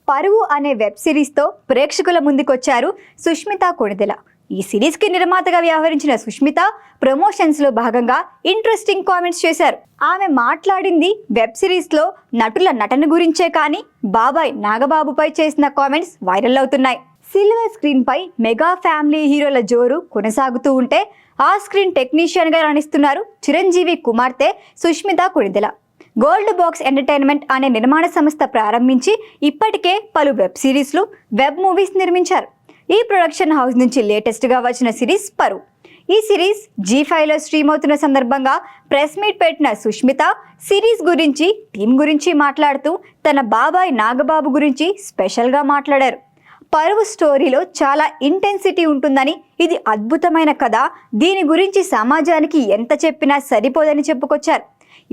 పరువు అనే వెబ్ సిరీస్తో ప్రేక్షకుల ముందుకొచ్చారు సుష్మిత కొణిదెల. ఈ సిరీస్కి నిర్మాతగా వ్యవహరించిన సుష్మిత ప్రమోషన్స్లో భాగంగా ఇంట్రెస్టింగ్ కామెంట్స్ చేశారు. ఆమె మాట్లాడింది వెబ్ సిరీస్లో నటుల నటన గురించే కానీ బాబాయ్ నాగబాబుపై చేసిన కామెంట్స్ వైరల్ అవుతున్నాయి. సిల్వర్ స్క్రీన్పై మెగా ఫ్యామిలీ హీరోల జోరు కొనసాగుతూ ఉంటే ఆ స్క్రీన్ టెక్నీషియన్గా రాణిస్తున్నారు చిరంజీవి కుమార్తె Sushmita Konidela. Gold box entertainment అనే నిర్మాణ సంస్థ ప్రారంభించి ఇప్పటికే పలు వెబ్ సిరీస్లు, వెబ్ మూవీస్ నిర్మించారు. ఈ ప్రొడక్షన్ హౌస్ నుంచి లేటెస్ట్గా వచ్చిన సిరీస్ పరువు. ఈ సిరీస్ G5లో స్ట్రీమ్ అవుతున్న సందర్భంగా ప్రెస్ మీట్ పెట్టిన సుష్మిత సిరీస్ గురించి, టీం గురించి మాట్లాడుతూ తన బాబాయ్ నాగబాబు గురించి స్పెషల్గా మాట్లాడారు. పరువు స్టోరీలో చాలా ఇంటెన్సిటీ ఉంటుందని, ఇది అద్భుతమైన కథ, దీని గురించి సమాజానికి ఎంత చెప్పినా సరిపోదని చెప్పుకొచ్చారు.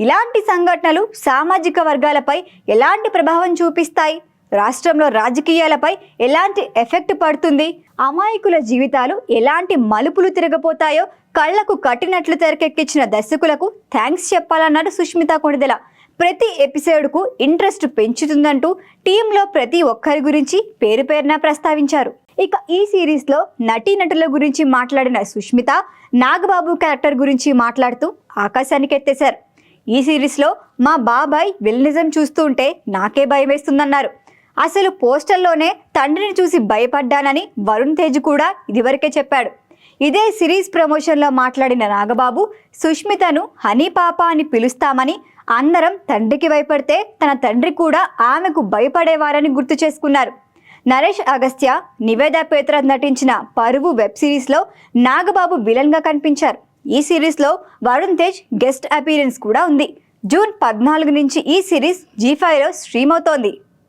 ఇలాంటి సంఘటనలు సామాజిక వర్గాలపై ఎలాంటి ప్రభావం చూపిస్తాయి, రాష్ట్రంలో రాజకీయాలపై ఎలాంటి ఎఫెక్ట్ పడుతుంది, అమాయకుల జీవితాలు ఎలాంటి మలుపులు తిరగపోతాయో కళ్లకు కట్టినట్లు తెరకెక్కించిన దర్శకులకు థ్యాంక్స్ చెప్పాలన్నారు సుష్మిత కొణిదెల. ప్రతి ఎపిసోడ్కు ఇంట్రెస్ట్ పెంచుతుందంటూ టీంలో ప్రతి ఒక్కరి గురించి పేరు పేరున ప్రస్తావించారు. ఇక ఈ సిరీస్లో నటీనటుల గురించి మాట్లాడిన సుష్మిత నాగబాబు క్యారెక్టర్ గురించి మాట్లాడుతూ ఆకాశానికి ఎత్తేశారు. ఈ సిరీస్లో మా బాబాయ్ విలనిజం చూస్తుంటే నాకే భయం వేస్తుందన్నారు. అసలు పోస్టర్లోనే తండ్రిని చూసి భయపడ్డానని వరుణ్ తేజ్ కూడా ఇదివరకే చెప్పాడు. ఇదే సిరీస్ ప్రమోషన్లో మాట్లాడిన నాగబాబు సుష్మితను హనీ పాప అని పిలుస్తామని, అందరం తండ్రికి భయపడితే తన తండ్రి కూడా ఆమెకు భయపడేవారని గుర్తు చేసుకున్నారు. నరేష్ అగస్త్య, నివేదా పేతురాజ్ నటించిన పరువు వెబ్ సిరీస్లో నాగబాబు విలన్గా కనిపించారు. ఈ సిరీస్లో వరుణ్ తేజ్ గెస్ట్ అపీరెన్స్ కూడా ఉంది. జూన్ 14 నుంచి ఈ సిరీస్ G5లో స్ట్రీమ్ అవుతోంది.